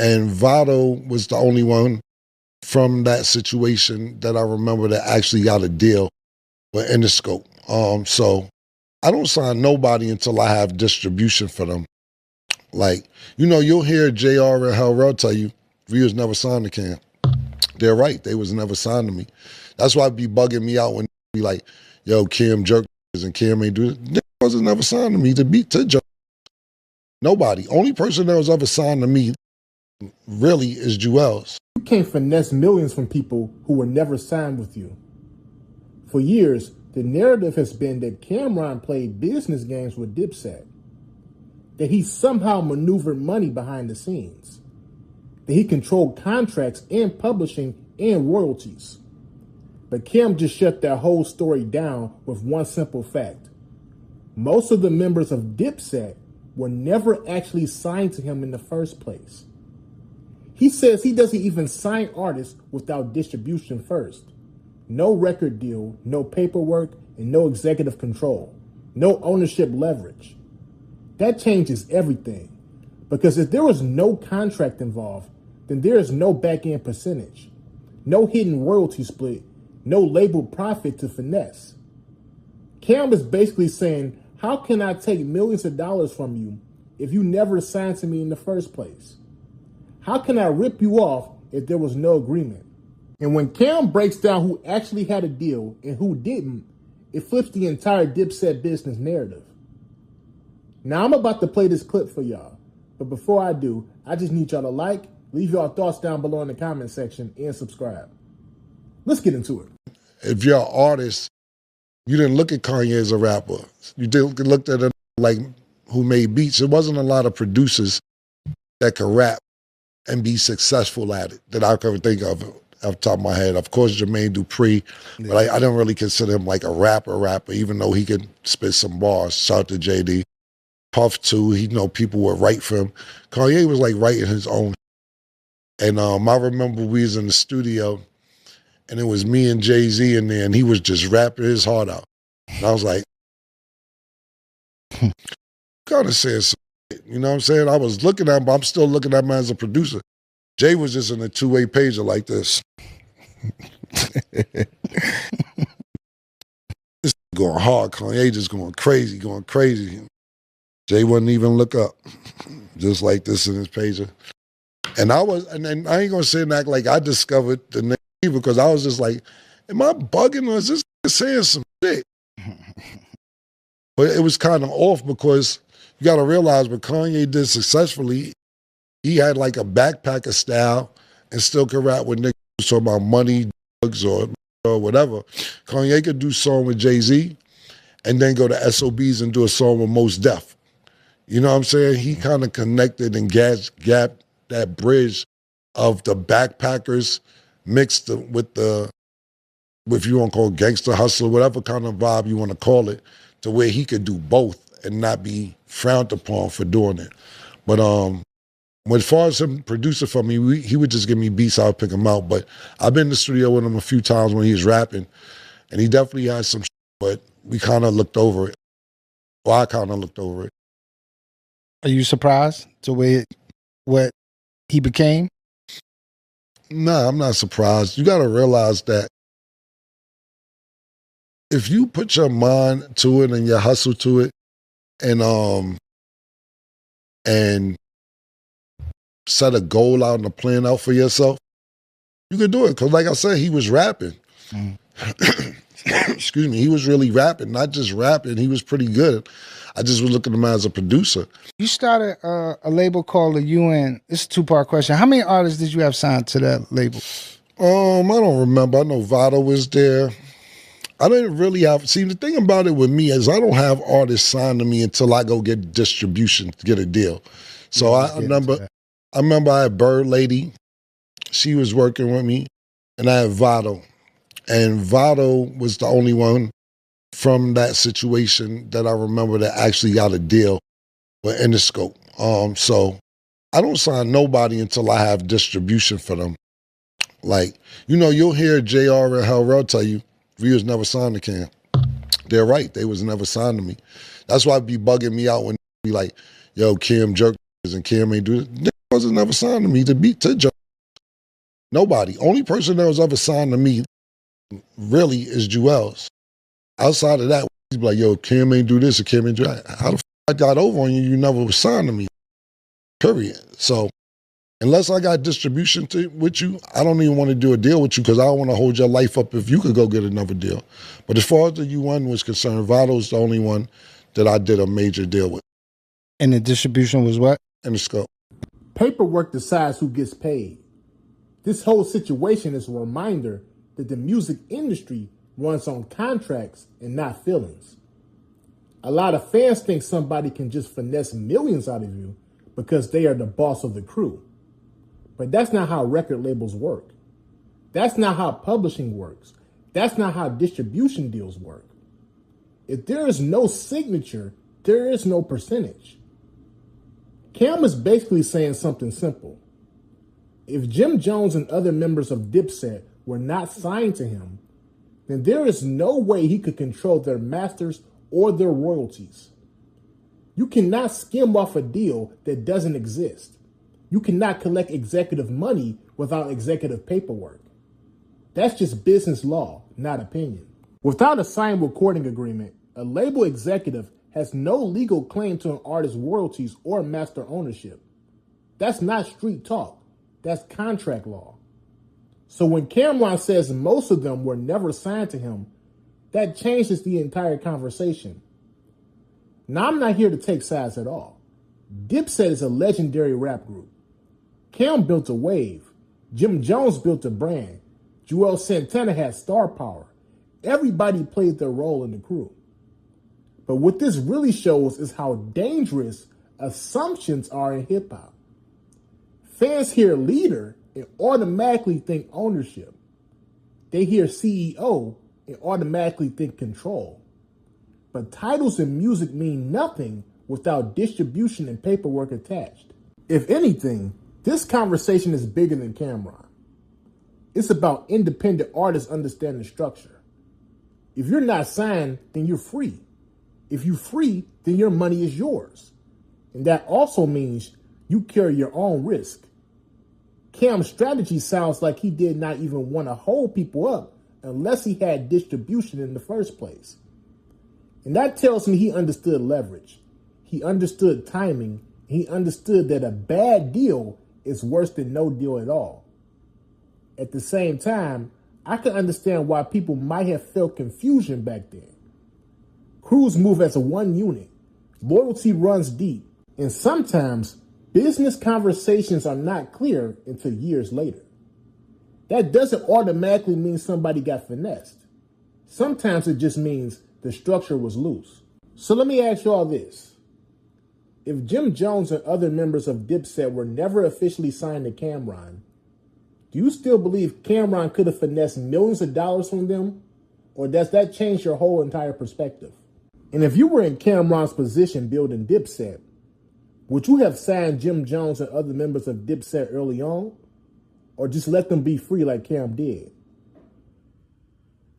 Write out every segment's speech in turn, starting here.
And Vado was the only one from that situation that I remember that actually got a deal with Interscope. So I don't sign nobody until I have distribution for them. Like, you know, you'll hear JR and Elroy tell you, we was never signed to Cam. They're right, they was never signed to me. That's why it be bugging me out when they be like, yo, Cam jerk and Cam ain't do it. They wasn't never signed to me to beat to jerk. Nobody. Only person that was ever signed to me really is Juelz. You can't finesse millions from people who were never signed with you. For years, the narrative has been that Cameron played business games with Dipset, that he somehow maneuvered money behind the scenes, that he controlled contracts and publishing and royalties. But Cam just shut that whole story down with one simple fact. Most of the members of Dipset were never actually signed to him in the first place. He says he doesn't even sign artists without distribution first. No record deal, no paperwork, and no executive control. No ownership leverage. That changes everything. Because if there was no contract involved, then there is no back-end percentage. No hidden royalty split. No label profit to Finesse. Cam is basically saying, how can I take millions of dollars from you if you never signed to me in the first place? How can I rip you off if there was no agreement? And when Cam breaks down who actually had a deal and who didn't, it flips the entire Dipset business narrative. Now I'm about to play this clip for y'all, but before I do, I just need y'all to like, leave y'all thoughts down below in the comment section, and subscribe. Let's get into it. If you're an artist, you didn't look at Kanye as a rapper. You looked at him like who made beats. There wasn't a lot of producers that could rap and be successful at it that I could ever think of off the top of my head. Of course, Jermaine Dupri, but I didn't really consider him like a rapper, even though he could spit some bars. Shout out to JD. Puff too, he know people would write for him. Kanye was like writing his own. And I remember we was in the studio and it was me and Jay-Z in there and he was just rapping his heart out. And I was like, kind of saying some shit, you know what I'm saying? I was looking at him, but I'm still looking at him as a producer. Jay was just in a two-way pager like this. This going hard, Kanye just going crazy. Jay wouldn't even look up, just like this in his pager. And I ain't gonna say and act like I discovered the name because I was just like, am I bugging or is this saying some shit? But it was kind of off because you gotta realize what Kanye did successfully, he had like a backpacker style and still could rap with niggas talking about money, drugs, or whatever. Kanye could do a song with Jay-Z and then go to SOBs and do a song with Mos Def. You know what I'm saying? He kind of connected and gapped that bridge of the backpackers mixed with the, if you want to call it gangster hustler, whatever kind of vibe you want to call it, to where he could do both and not be frowned upon for doing it. But as far as him producer for me, he would just give me beats, I would pick him out. But I've been in the studio with him a few times when he was rapping, and he definitely had some shit, but we kind of looked over it. Well, I kind of looked over it. Are you surprised to what he became? Nah, I'm not surprised. You got to realize that if you put your mind to it and your hustle to it and set a goal out and a plan out for yourself, you can do it. Because like I said, he was rapping. Excuse me, he was really rapping, not just rapping. He was pretty good. I just was looking at him as a producer. You started a label called the UN. It's a two-part question. How many artists did you have signed to that label? I don't remember. I know Vado was there. I didn't really have, see, the thing about it with me is I don't have artists signed to me until I go get distribution to get a deal. So I remember I had Bird Lady. She was working with me. And I had Vado. And Vado was the only one from that situation that I remember that actually got a deal with Interscope. So I don't sign nobody until I have distribution for them. Like, you know, you'll hear JR and Elroy tell you, we was never signed to Cam. They're right, they was never signed to me. That's why it be bugging me out when they be like, yo, Cam jerk and Cam ain't do it. They wasn't never signed to me to beat to Juelz. Nobody. Only person that was ever signed to me really is Juelz. Outside of that, he's like, yo, Cam ain't do this or Cam ain't do that. How the f I got over on you? You never was signed to me. Period. So unless I got distribution with you, I don't even want to do a deal with you because I don't want to hold your life up if you could go get another deal. But as far as the UN was concerned, Vito's the only one that I did a major deal with. And the distribution was what? In the scope. Paperwork decides who gets paid. This whole situation is a reminder that the music industry runs on contracts and not feelings. A lot of fans think somebody can just finesse millions out of you because they are the boss of the crew. But that's not how record labels work. That's not how publishing works. That's not how distribution deals work. If there is no signature, there is no percentage. Cam is basically saying something simple. If Jim Jones and other members of Dipset were not signed to him, then there is no way he could control their masters or their royalties. You cannot skim off a deal that doesn't exist. You cannot collect executive money without executive paperwork. That's just business law, not opinion. Without a signed recording agreement, a label executive has no legal claim to an artist's royalties or master ownership. That's not street talk. That's contract law. So when Cameron says most of them were never signed to him, that changes the entire conversation. Now, I'm not here to take sides at all. Dipset is a legendary rap group. Cam built a wave. Jim Jones built a brand. Juelz Santana had star power. Everybody played their role in the crew. But what this really shows is how dangerous assumptions are in hip-hop. Fans hear leader and automatically think ownership. They hear CEO and automatically think control. But titles in music mean nothing without distribution and paperwork attached. If anything, this conversation is bigger than Cameron. It's about independent artists understanding structure. If you're not signed, then you're free. If you're free, then your money is yours. And that also means you carry your own risk. Cam's strategy sounds like he did not even want to hold people up unless he had distribution in the first place. And that tells me he understood leverage. He understood timing. He understood that a bad deal is worse than no deal at all. At the same time, I can understand why people might have felt confusion back then. Crews move as a one unit. Loyalty runs deep. And sometimes business conversations are not clear until years later. That doesn't automatically mean somebody got finessed. Sometimes it just means the structure was loose. So let me ask you all this. If Jim Jones and other members of Dipset were never officially signed to Cameron, do you still believe Cameron could have finessed millions of dollars from them? Or does that change your whole entire perspective? And if you were in Cameron's position building Dipset, would you have signed Jim Jones and other members of Dipset early on? Or just let them be free like Cam did?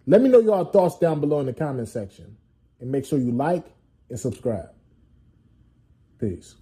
Let me know your thoughts down below in the comment section. And make sure you like and subscribe. Peace.